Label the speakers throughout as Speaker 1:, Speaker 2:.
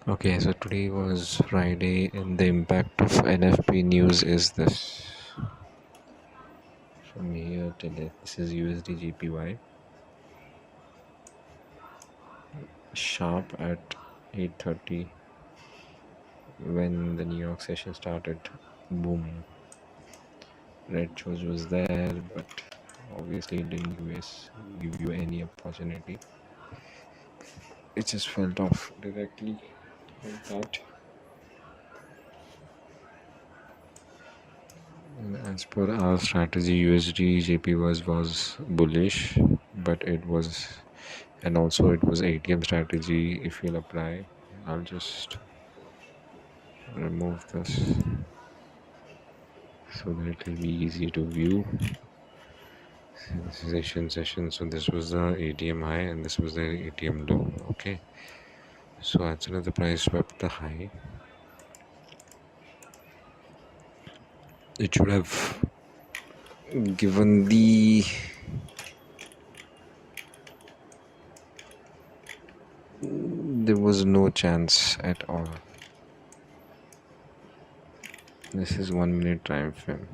Speaker 1: Okay, so today was Friday, and the impact of NFP news is this. From here till it, this is USD JPY, sharp at 8:30 when the New York session started. Boom, red shows was there, but obviously it didn't give you any opportunity. It just felt off directly like that. And as per our strategy, USD JP was bullish, but it was, and also it was ATM strategy. If you'll apply, I'll just remove this so that it will be easy to view. Session. So this was the ATM high and this was the ATM low. Okay. So as soon as the price swept the high, it should have given there was no chance at all. This is 1 minute time frame.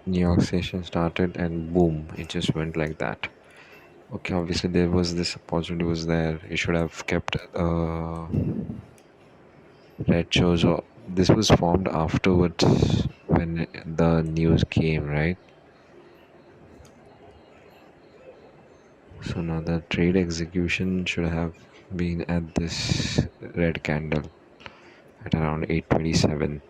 Speaker 1: New York session started and boom, it just went like that. Okay, obviously there was this opportunity was there. It should have kept red shows. Or this was formed afterwards when the news came, right? So now the trade execution should have been at this red candle at around 8:27.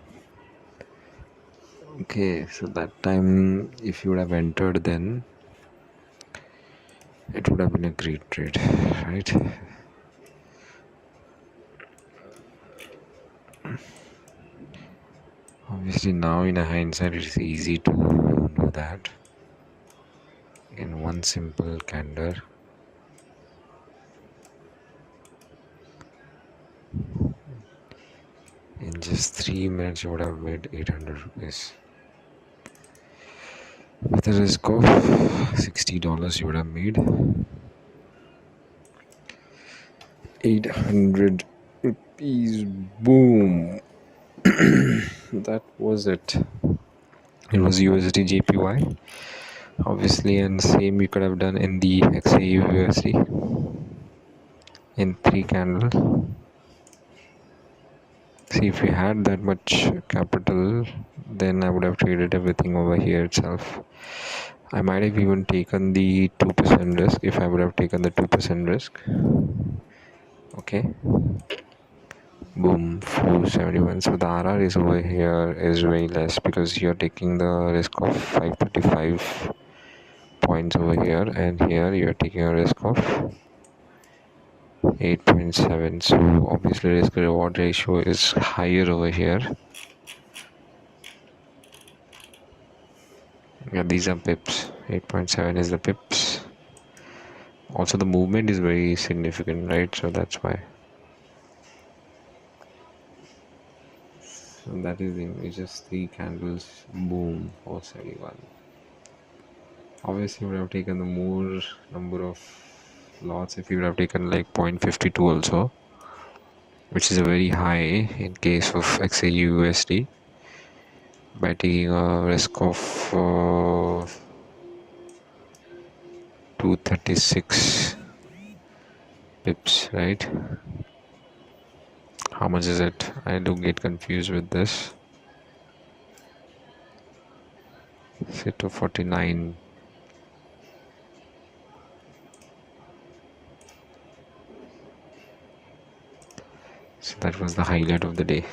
Speaker 1: Okay, so that time if you would have entered, then it would have been a great trade, right? Obviously now in a hindsight it's easy to know that in one simple candle in just 3 minutes you would have made 800 rupees with a risk of $60. You would have made 800 rupees. Boom. That was it. It was USD JPY obviously, and same you could have done in the XAU USD in 3 candles. See, if we had that much capital, then I would have traded everything over here itself. I might have even taken the 2% risk if I would have taken the 2% risk. Okay. Boom, 471. So the RR is over here is way less because you're taking the risk of 535 points over here, and here you're taking a risk of 8.7. So obviously risk reward ratio is higher over here. Yeah, these are pips. 8.7 is the pips. Also the movement is very significant, right? So that's why. So that is just 3 candles. Boom, 471. Obviously you would have taken the more number of lots if you would have taken like 0.52 also, which is a very high in case of XAU USD, by taking a risk of 236 pips, right? How much is it? I do get confused with this. Say 249. So that was the highlight of the day.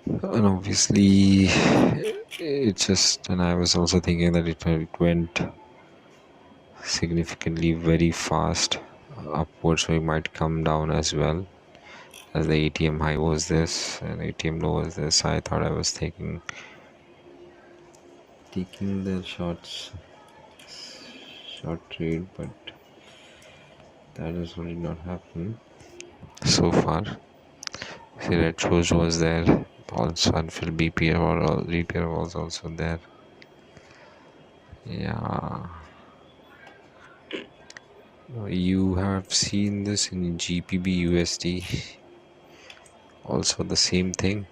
Speaker 1: And obviously it's just, and I was also thinking that it went significantly very fast upwards, so it might come down as well, as the ATM high was this and ATM low was this. I thought I was taking the short trade, but that has really not happened so far. See, red shows was there also, unfilled BPR or repair was also there. Yeah, You have seen this in GPB USD, also the same thing.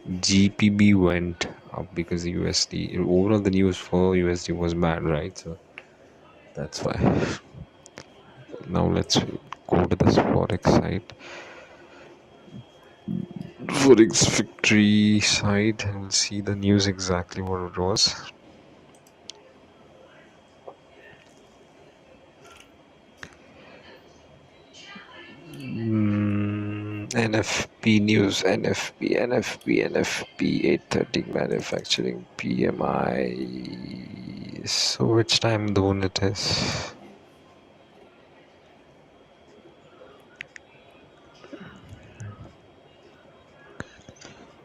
Speaker 1: GPB went up because the USD, overall the news for USD was bad, right? So that's why. Now let's go to this Forex site. Forex victory site and we'll see the news exactly what it was. NFP news, NFP 8:30 manufacturing PMI. So which time zone it is?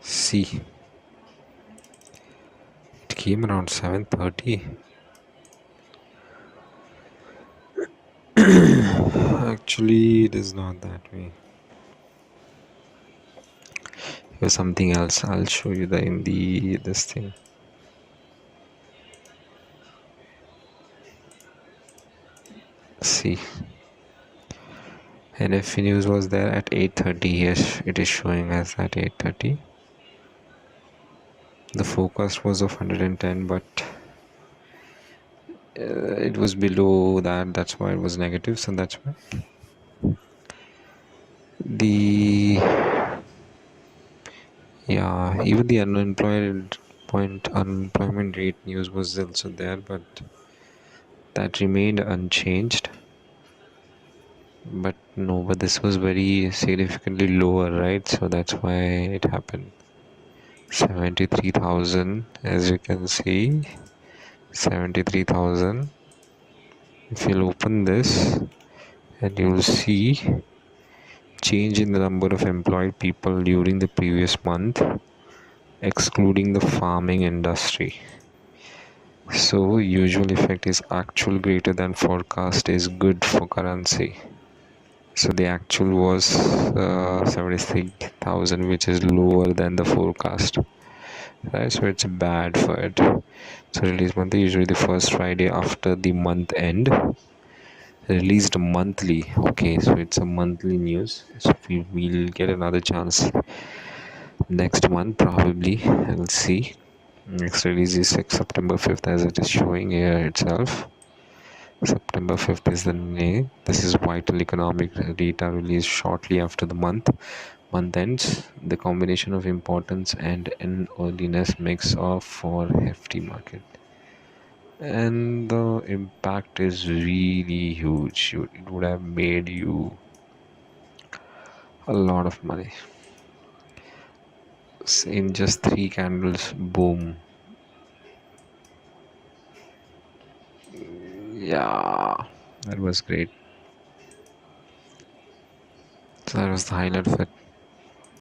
Speaker 1: See, it came around 7:30. Actually, it is not that way. Here's something else. I'll show you this thing. See, NFP news was there at 8:30. Yes, it is showing as at 8:30. The forecast was of 110, but it was below that. That's why it was negative. So that's why even the unemployment rate news was also there, but that remained unchanged. But this was very significantly lower, right? So that's why it happened. 73,000, as you can see, 73,000. If you'll open this and you'll see change in the number of employed people during the previous month, excluding the farming industry. So usual effect is actual greater than forecast is good for currency. So the actual was 73,000, which is lower than the forecast, right? So it's bad for it. So release monthly, usually the first Friday after the month end. Released monthly. Okay, so it's a monthly news. So we'll get another chance next month probably. We'll see. Next release is September 5th, as it is showing here itself. September 5th is the name. This is vital economic data released shortly after the month ends. The combination of importance and an earliness makes off for hefty market, and the impact is really huge. It would have made you a lot of money in just 3 candles. Boom. Yeah, that was great. So that was the highlight of it.